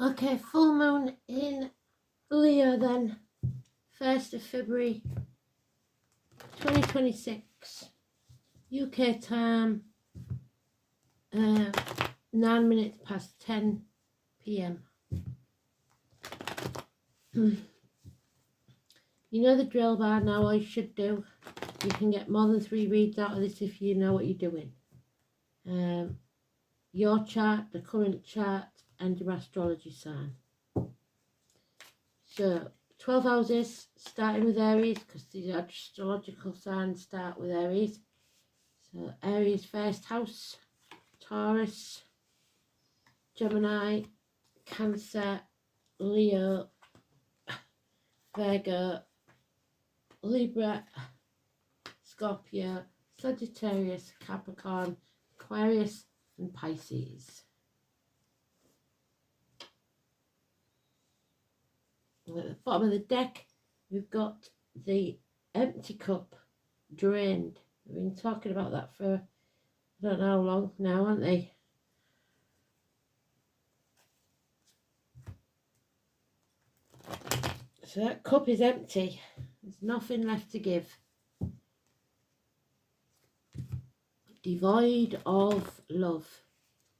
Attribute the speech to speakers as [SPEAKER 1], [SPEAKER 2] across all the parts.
[SPEAKER 1] Okay, full moon in Leo then, 1st of February 2026, UK time, 9 minutes past 10 p.m. You know the drill by now, what you should do. You can get more than 3 reads out of this if you know what you're doing. Your chart, the current chart, and your astrology sign. So 12 houses, starting with Aries, because the astrological signs start with Aries. So Aries first house, Taurus, Gemini, Cancer, Leo, Virgo, Libra, Scorpio, Sagittarius, Capricorn, Aquarius and Pisces. And at the bottom of the deck we've got the empty cup, drained. We've been talking about that for I don't know how long now, haven't they? So that cup is empty. There's nothing left to give. Devoid of love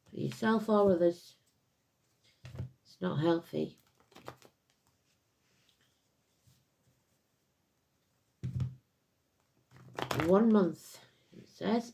[SPEAKER 1] for yourself or others. It's not healthy. One month, it says.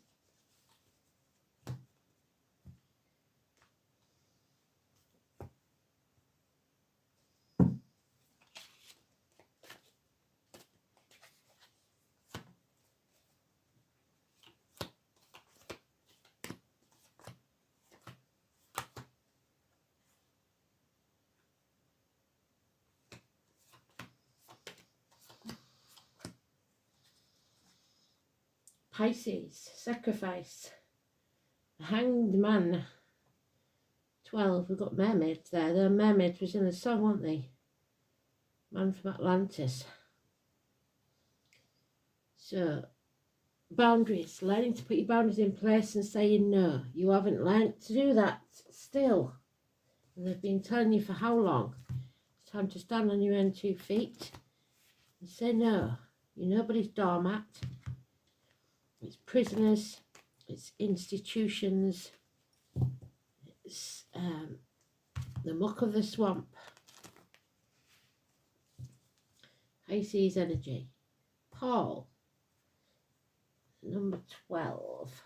[SPEAKER 1] Pisces, sacrifice, hanged man, 12. We've got mermaids there. The mermaids was in the song, weren't they? Man from Atlantis. So, boundaries, learning to put your boundaries in place and saying no. You haven't learned to do that still. And they've been telling you for how long? It's time to stand on your own 2 feet and say no. You're nobody's doormat. It's prisoners, it's institutions, it's the muck of the swamp. Pisces energy. Paul, number 12.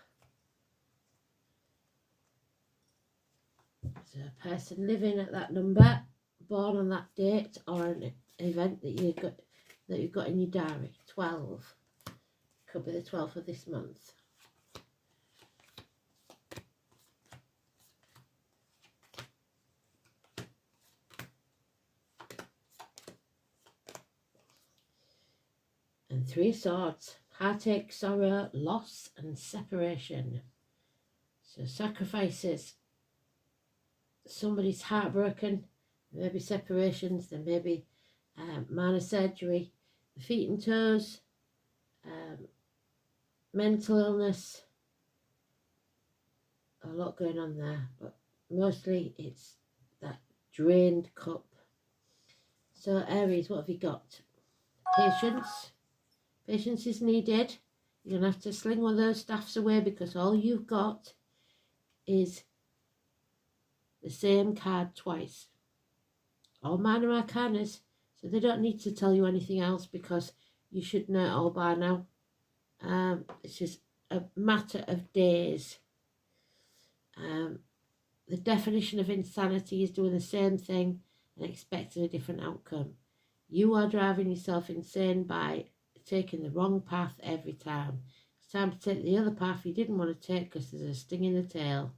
[SPEAKER 1] So a person living at that number, born on that date, or an event that you've got in your diary. 12. Could be the 12th of this month. And 3 of Swords. Heartache, sorrow, loss and separation. So sacrifices. Somebody's heartbroken. There may be separations. There may be minor surgery. The feet and toes. Mental illness, a lot going on there, but mostly it's that drained cup. So Aries, what have you got? Patience. Patience is needed. You're going to have to sling one of those staffs away because all you've got is the same card twice. All minor arcanas, so they don't need to tell you anything else because you should know it all by now. It's just a matter of days. The definition of insanity is doing the same thing and expecting a different outcome. You are driving yourself insane by taking the wrong path every time. It's time to take the other path you didn't want to take because there's a sting in the tail.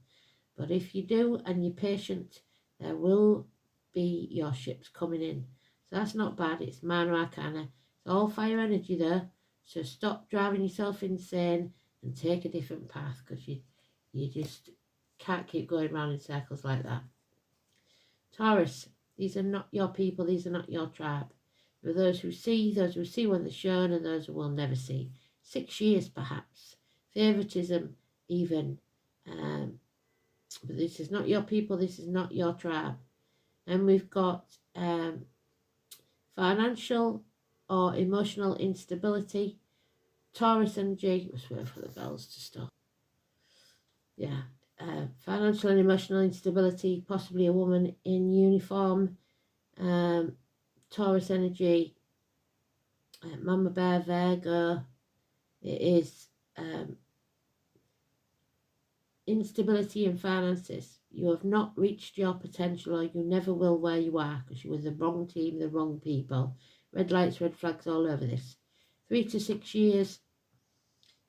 [SPEAKER 1] But if you do and you're patient, there will be your ships coming in. So that's not bad. It's minor arcana. It's all fire energy there. So stop driving yourself insane and take a different path because you just can't keep going round in circles like that. Taurus, these are not your people. These are not your tribe. There are those who see when they're shown, and those who will never see. 6 years perhaps. Favoritism even. But this is not your people. This is not your tribe. And we've got financial or emotional instability, Taurus energy. Just waiting for the bells to stop. Yeah. Financial and emotional instability, possibly a woman in uniform, Taurus energy, Mama Bear, Virgo. It is instability in finances. You have not reached your potential, or you never will where you are, because you were the wrong team, the wrong people. Red lights, red flags all over this. 3 to 6 years.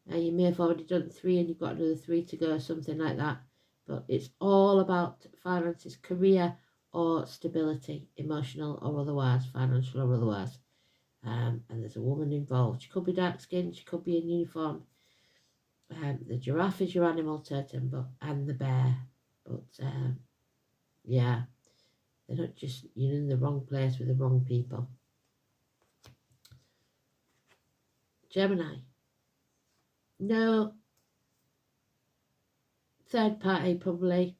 [SPEAKER 1] You may have already done 3 and you've got another 3 to go, something like that. But it's all about finances, career or stability, emotional or otherwise, financial or otherwise. And there's a woman involved. She could be dark skinned, she could be in uniform. The giraffe is your animal totem, and the bear. But yeah, they're not just, you're in the wrong place with the wrong people. Gemini. No third party, probably.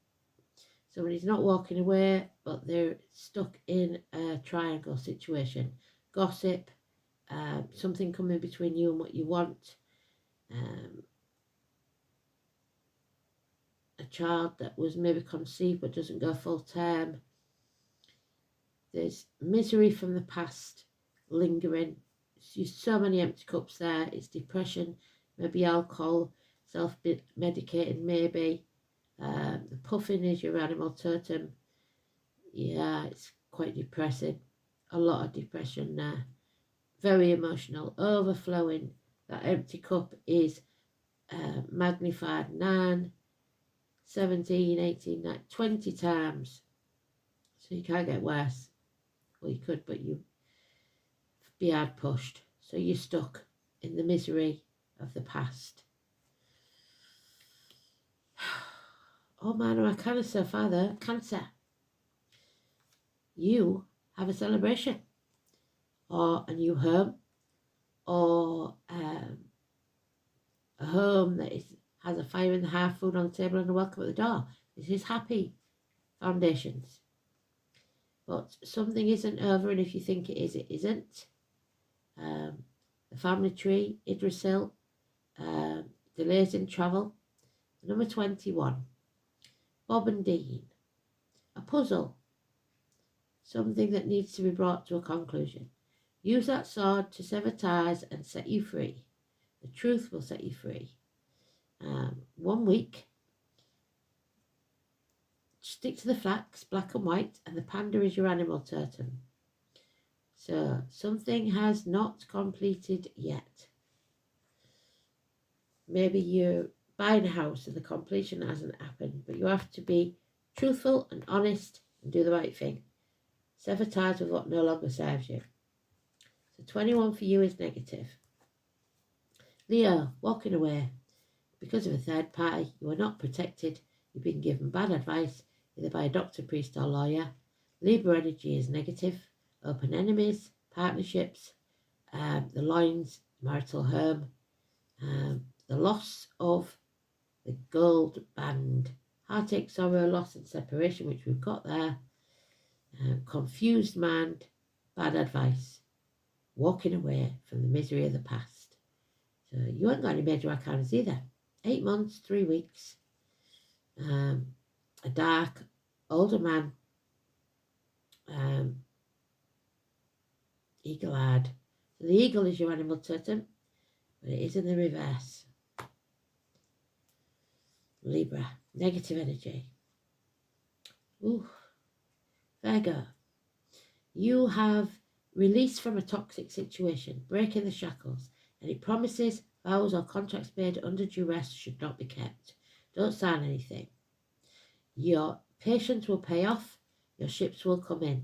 [SPEAKER 1] Somebody's not walking away, but they're stuck in a triangle situation. Gossip, something coming between you and what you want. A child that was maybe conceived but doesn't go full term. There's misery from the past lingering. There's so many empty cups there. It's depression, maybe alcohol, self-medicating maybe. The puffin is your animal totem. Yeah, it's quite depressing. A lot of depression there. Very emotional, overflowing. That empty cup is magnified 9, 17, 18, 19, 20 times. So you can't get worse. Well, you could, but you'd be hard pushed. So you're stuck in the misery of the past. Oh man, I kind of so far there. Cancer. You have a celebration, or a new home, or a home that has a fire in the hearth, food on the table, and a welcome at the door. This is happy foundations. But something isn't over, and if you think it is, it isn't. The family tree, Idrisil, delays in travel. Number 21, Bob and Dean. A puzzle, something that needs to be brought to a conclusion. Use that sword to sever ties and set you free. The truth will set you free. 1 week. Stick to the flax, black and white, and the panda is your animal totem. So something has not completed yet. Maybe you're buying a house and the completion hasn't happened, but you have to be truthful and honest and do the right thing. Sever ties with what no longer serves you. So 21 for you is negative. Leo, walking away. Because of a third party, you are not protected. You've been given bad advice, either by a doctor, priest, or lawyer. Libra energy is negative. Open enemies, partnerships, the lines, marital home, the loss of the gold band. Heartache, sorrow, loss and separation, which we've got there. Confused mind, bad advice. Walking away from the misery of the past. So you ain't got any major arcanas either. 8 months, 3 weeks. A dark, older man. Eagle-eyed. So the eagle is your animal totem, but it is in the reverse. Libra, negative energy. Ooh. Virgo, you have released from a toxic situation, breaking the shackles. Any promises, vows or contracts made under duress should not be kept. Don't sign anything. Your patience will pay off. Your ships will come in.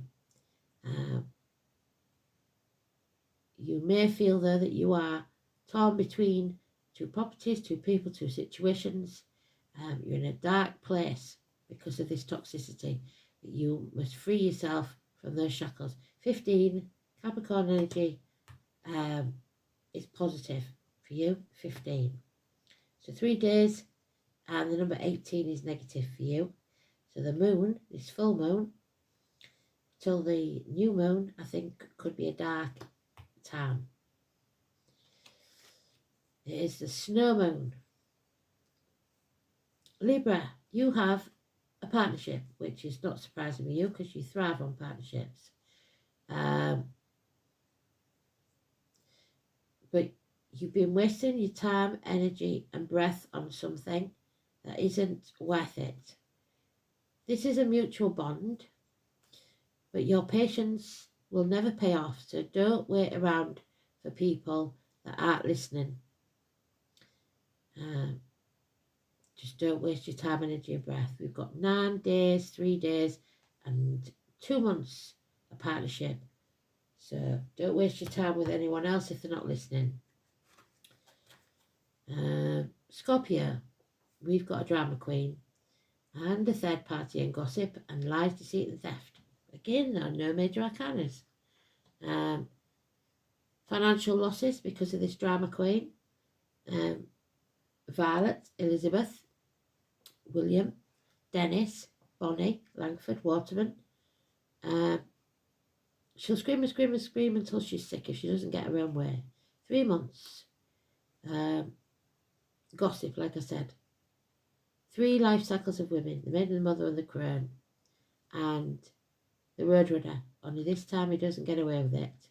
[SPEAKER 1] You may feel though that you are torn between 2 properties, 2 people, 2 situations. You're in a dark place because of this toxicity. You must free yourself from those shackles. 15, Capricorn energy is positive for you, 15. So 3 days, and the number 18 is negative for you. So the moon, this full moon, till the new moon, I think, could be a dark time. It is the snow moon. Libra, you have a partnership, which is not surprising with you because you thrive on partnerships. But you've been wasting your time, energy and breath on something that isn't worth it. This is a mutual bond, but your patience will never pay off, so don't wait around for people that aren't listening. Just don't waste your time, energy and breath. We've got 9 days, 3 days and 2 months of partnership. So don't waste your time with anyone else if they're not listening. Scorpio, we've got a drama queen and a third party and gossip and lies, deceit and theft. Again, there are no major arcanas. Financial losses because of this drama queen. Violet, Elizabeth, William, Dennis, Bonnie, Langford, Waterman. She'll scream and scream and scream until she's sick if she doesn't get her own way. 3 months. Gossip, like I said. 3 life cycles of women, the maiden, the mother and the crone. And the roadrunner. Only this time he doesn't get away with it.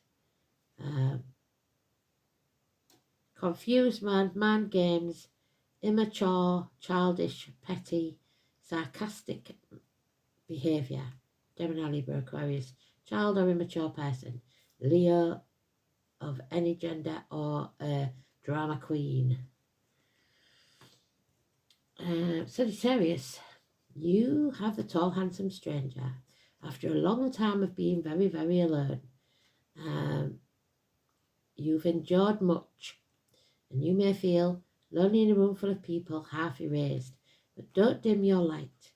[SPEAKER 1] Confused man games, immature, childish, petty, sarcastic behaviour. Gemini, Libra, Aquarius. Child or immature person. Leo of any gender or a drama queen. Sagittarius, you have the tall, handsome stranger. After a long time of being very, very alone, you've endured much, and you may feel lonely in a room full of people, half erased. But don't dim your light.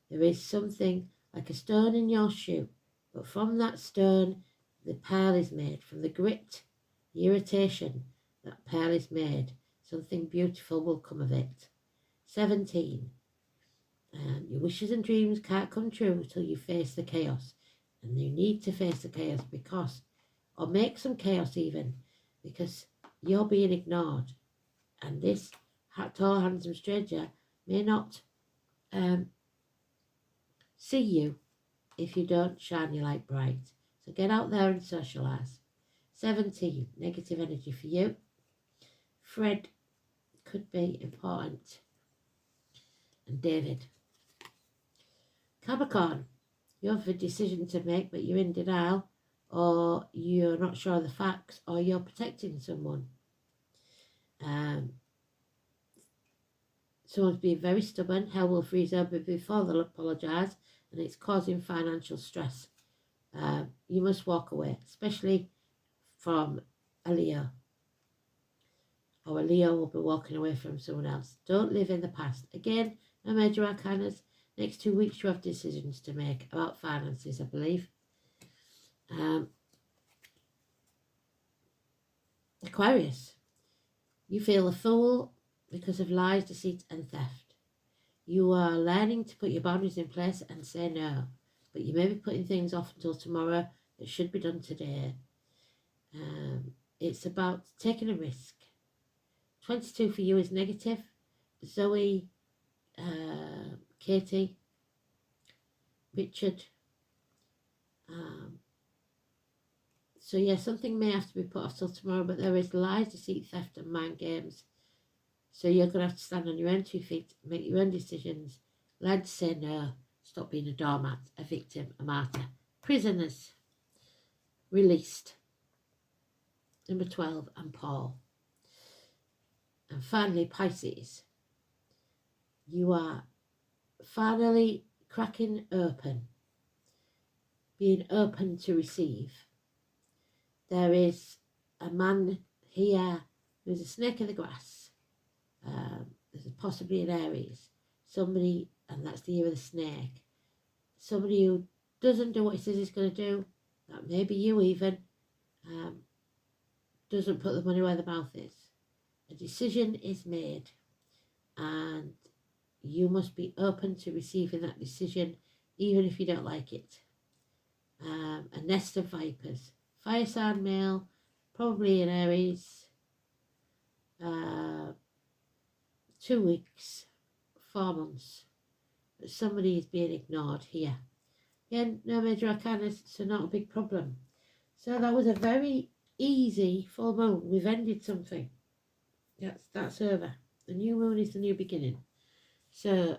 [SPEAKER 1] There is something like a stone in your shoe, but from that stone, the pearl is made. From the grit, the irritation, that pearl is made. Something beautiful will come of it. 17. Your wishes and dreams can't come true until you face the chaos. And you need to face the chaos because, or make some chaos even, because you're being ignored. And this tall, handsome stranger may not see you if you don't shine your light bright. So get out there and socialise. 17. Negative energy for you. Fred could be important. And David. Capricorn, you have a decision to make, but you're in denial, or you're not sure of the facts, or you're protecting someone. Someone's being very stubborn. Hell will freeze over before they'll apologise, and it's causing financial stress. You must walk away, especially from a Leo. Or a Leo will be walking away from someone else. Don't live in the past. Again, no major arcanas. Next 2 weeks you have decisions to make about finances, I believe. Aquarius, you feel a fool because of lies, deceit and theft. You are learning to put your boundaries in place and say no, but you may be putting things off until tomorrow that should be done today. It's about taking a risk. 22 for you is negative. Zoe, Katie, Richard. So yeah, something may have to be put off till tomorrow, but there is lies, deceit, theft and mind games. So you're going to have to stand on your own 2 feet, make your own decisions, learn to say no, stop being a doormat, a victim, a martyr. Prisoners, released. Number 12, and Paul. And finally, Pisces. You are finally cracking open, being open to receive. There is a man here who's a snake in the grass. There's possibly an Aries. Somebody, and that's the year of the snake. Somebody who doesn't do what he says he's going to do. That may be you even. Doesn't put the money where the mouth is. A decision is made. And you must be open to receiving that decision, even if you don't like it. a nest of vipers. Fire sign male, probably in Aries, 2 weeks, 4 months. But somebody is being ignored here. Again, no major arcana, so not a big problem. So that was a very easy full moon. We've ended something. That's over. The new moon is the new beginning. So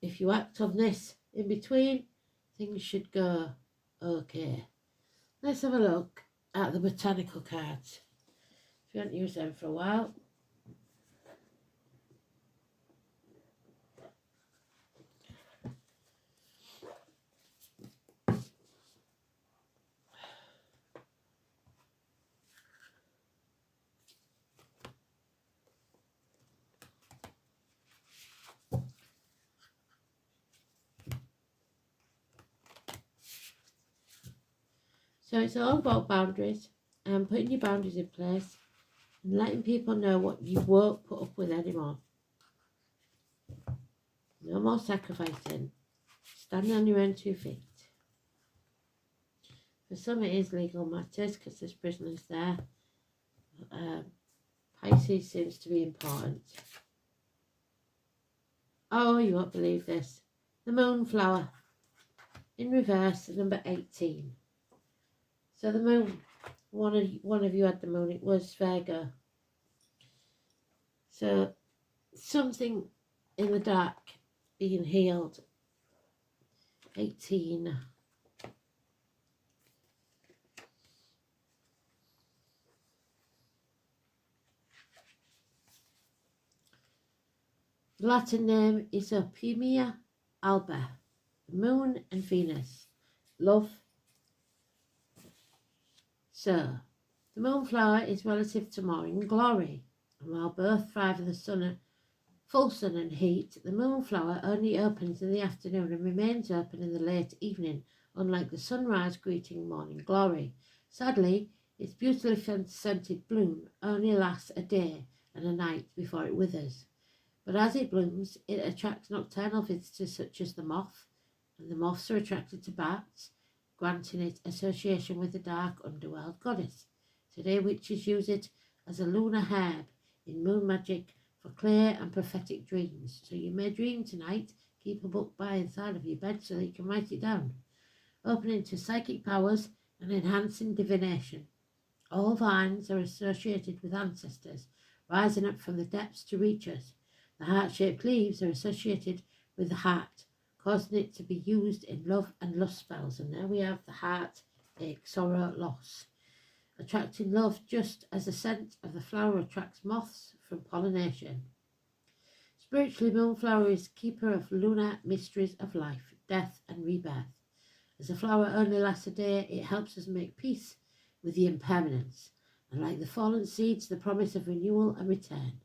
[SPEAKER 1] if you act on this in between, things should go okay. Let's have a look at the botanical cards. If you haven't used them for a while. So it's all about boundaries and putting your boundaries in place and letting people know what you won't put up with anymore. No more sacrificing. Standing on your own 2 feet. For some it is legal matters because there's prisoners there. Pisces seems to be important. Oh, you won't believe this. The moonflower. In reverse, number 18. So the moon, one of you had the moon, it was Virgo. So something in the dark being healed. 18. The Latin name is Opimia alba. Moon and Venus. Love. So, the moonflower is relative to morning glory, and while both thrive in the sun, full sun and heat, the moonflower only opens in the afternoon and remains open in the late evening, unlike the sunrise greeting morning glory. Sadly, its beautifully scented bloom only lasts a day and a night before it withers. But as it blooms, it attracts nocturnal visitors such as the moth, and the moths are attracted to bats, granting it association with the dark underworld goddess. Today witches use it as a lunar herb in moon magic for clear and prophetic dreams. So you may dream tonight, keep a book by inside of your bed so that you can write it down. Opening to psychic powers and enhancing divination. All vines are associated with ancestors, rising up from the depths to reach us. The heart-shaped leaves are associated with the heart, causing it to be used in love and lust spells. And there we have the heartache, sorrow, loss. Attracting love just as the scent of the flower attracts moths from pollination. Spiritually, moonflower is keeper of lunar mysteries of life, death and rebirth. As the flower only lasts a day, it helps us make peace with the impermanence, and like the fallen seeds, the promise of renewal and return.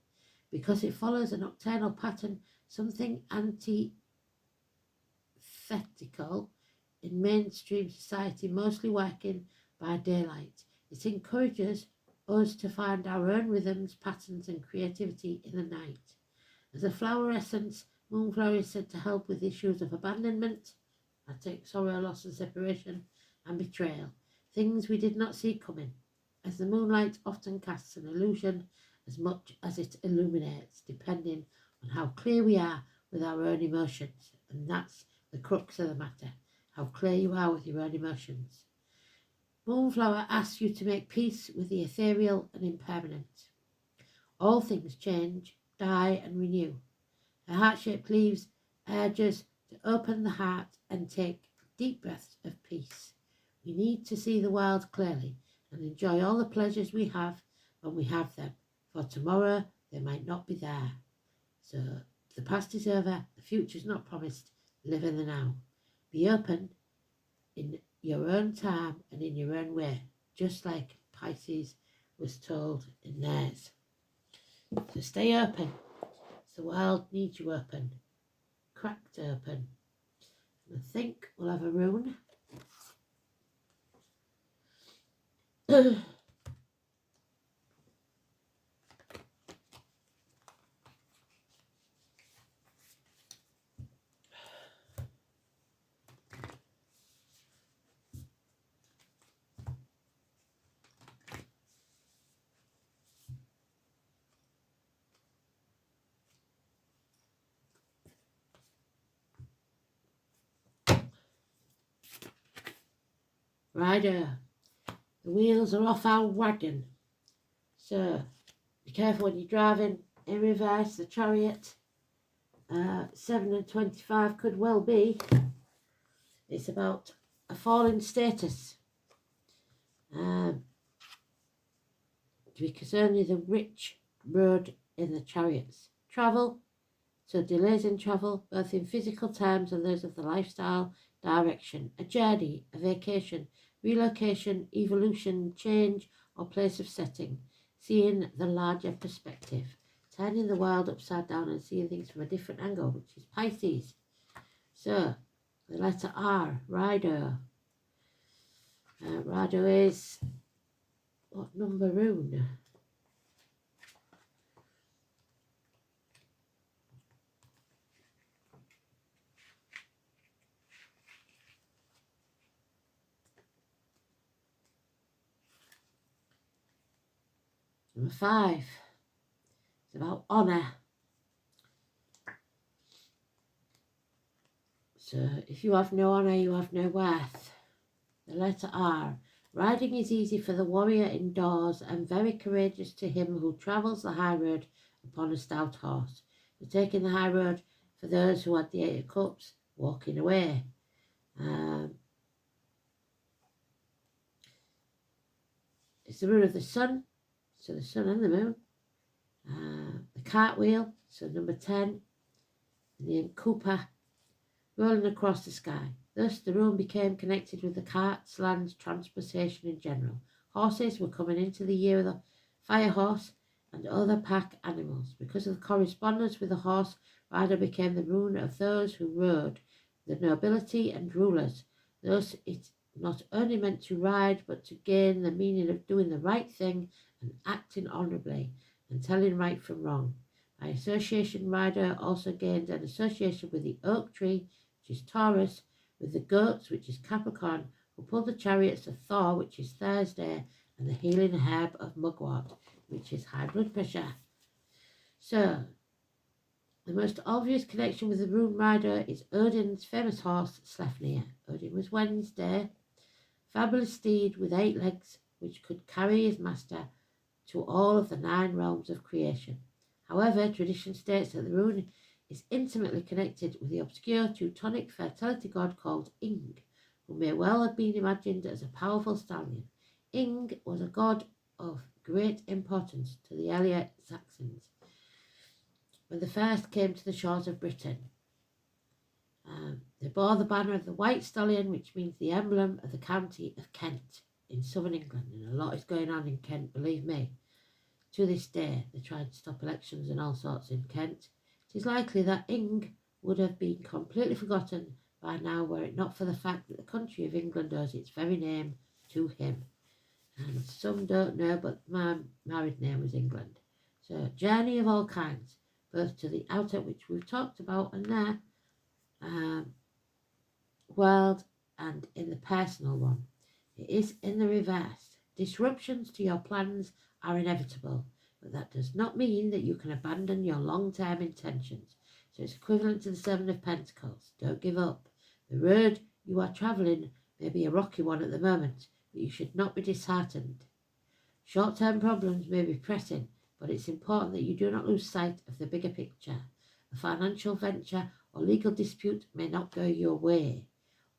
[SPEAKER 1] Because it follows a nocturnal pattern, something antithetical in mainstream society, mostly working by daylight. It encourages us to find our own rhythms, patterns and creativity in the night. As a flower essence, moonflower is said to help with issues of abandonment, sorrow, loss and separation, and betrayal, things we did not see coming, as the moonlight often casts an illusion as much as it illuminates, depending on how clear we are with our own emotions. And that's the crux of the matter, how clear you are with your own emotions. Moonflower asks you to make peace with the ethereal and impermanent. All things change, die and renew. Her heart-shaped leaves urge us to open the heart and take deep breaths of peace. We need to see the world clearly and enjoy all the pleasures we have when we have them, for tomorrow they might not be there. So the past is over, the future is not promised. Live in the now. Be open in your own time and in your own way, just like Pisces was told in theirs. So stay open. The world needs you open, cracked open. And I think we'll have a rune. Rider, the wheels are off our wagon. So be careful when you're driving in reverse. The chariot, 7 and 25 could well be. It's about a falling status. Because only the rich rode in the chariots. Travel, so delays in travel, both in physical terms and those of the lifestyle direction. A journey, a vacation, relocation, evolution, change, or place of setting. Seeing the larger perspective. Turning the world upside down and seeing things from a different angle, which is Pisces. So, the letter R, rider. Rider is what number rune? Number 5. It's about honour. So if you have no honour, you have no worth. The letter R. Riding is easy for the warrior indoors and very courageous to him who travels the high road upon a stout horse. But taking the high road for those who had the 8 of cups, walking away. It's the rule of the sun, so the sun and the moon. The cartwheel, so number 10. And the Cooper, rolling across the sky. Thus the rune became connected with the carts, land, transportation in general. Horses were coming into the year of the fire horse and other pack animals. Because of the correspondence with the horse, rider became the rune of those who rode, the nobility and rulers. Thus it not only meant to ride, but to gain the meaning of doing the right thing and acting honourably and telling right from wrong. By association, rider also gained an association with the oak tree, which is Taurus, with the goats, which is Capricorn, who pulled the chariots of Thor, which is Thursday, and the healing herb of mugwort, which is high blood pressure. So, the most obvious connection with the rune rider is Odin's famous horse, Sleipnir. Odin was Wednesday, fabulous steed with 8 legs, which could carry his master to all of the 9 realms of creation. However, tradition states that the rune is intimately connected with the obscure Teutonic fertility god called Ing, who may well have been imagined as a powerful stallion. Ing was a god of great importance to the earlier Saxons when they first came to the shores of Britain. They bore the banner of the white stallion, which means the emblem of the county of Kent in southern England, and a lot is going on in Kent, believe me. To this day, they tried to stop elections and all sorts in Kent. It is likely that Ing would have been completely forgotten by now were it not for the fact that the country of England owes its very name to him. And some don't know, but my married name was England. So, journey of all kinds, both to the outer, which we've talked about, and there, world, and in the personal one. It is in the reverse. Disruptions to your plans are inevitable, but that does not mean that you can abandon your long-term intentions. So it's equivalent to the 7 of Pentacles. Don't give up. The road you are travelling may be a rocky one at the moment, but you should not be disheartened. Short-term problems may be pressing, but it's important that you do not lose sight of the bigger picture. A financial venture or legal dispute may not go your way,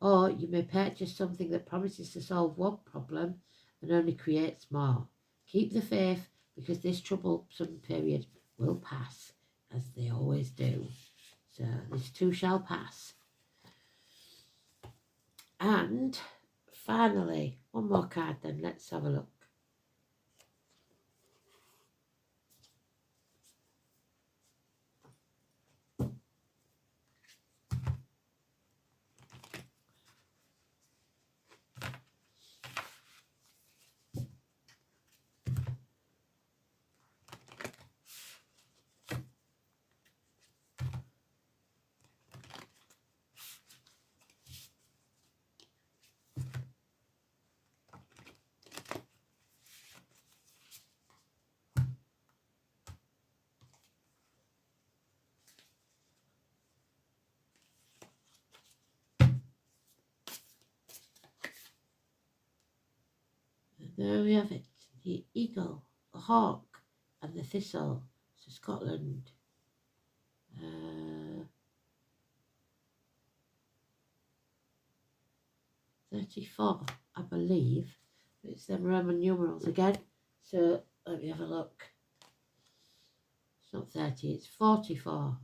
[SPEAKER 1] or you may purchase something that promises to solve one problem and only creates more. Keep the faith, because this troublesome period will pass, as they always do. So this too shall pass. And finally, one more card then, let's have a look. there we have it. The eagle, the hawk, and the thistle. So Scotland. 34, I believe. It's them Roman numerals again. So let me have a look. It's not 30, it's 44.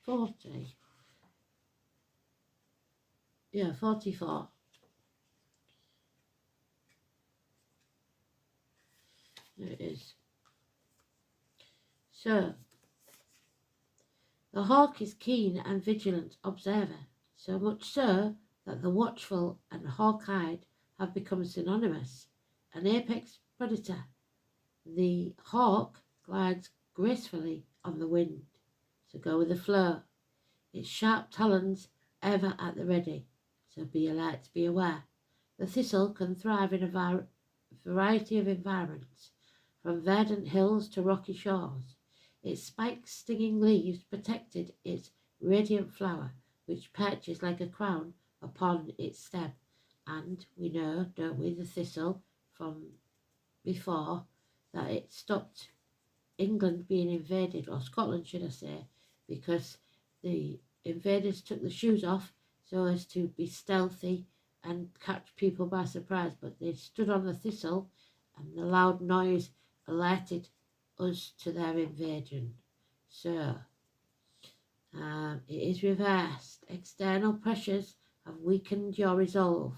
[SPEAKER 1] 40. Yeah, 44. There it is. So, the hawk is keen and vigilant observer, so much so that the watchful and hawk-eyed have become synonymous. An apex predator, the hawk glides gracefully on the wind, so go with the flow. Its sharp talons ever at the ready, so be alert, be aware. The thistle can thrive in a variety of environments, from verdant hills to rocky shores. Its spiked stinging leaves protected its radiant flower, which perches like a crown upon its stem. And we know, don't we, the thistle from before, that it stopped England being invaded, or Scotland should I say, because the invaders took the shoes off so as to be stealthy and catch people by surprise, but they stood on the thistle and the loud noise alerted us to their invasion. So, it is reversed. External pressures have weakened your resolve.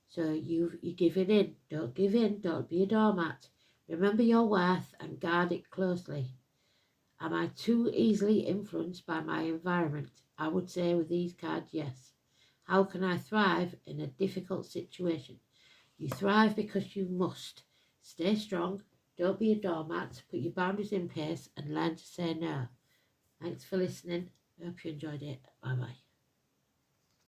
[SPEAKER 1] So you give it in. Don't give in. Don't be a doormat. Remember your worth and guard it closely. Am I too easily influenced by my environment? I would say with these cards, yes. How can I thrive in a difficult situation? You thrive because you must. Stay strong. Don't be a doormat. Put your boundaries in place and learn to say no. Thanks for listening. I hope you enjoyed it. Bye bye.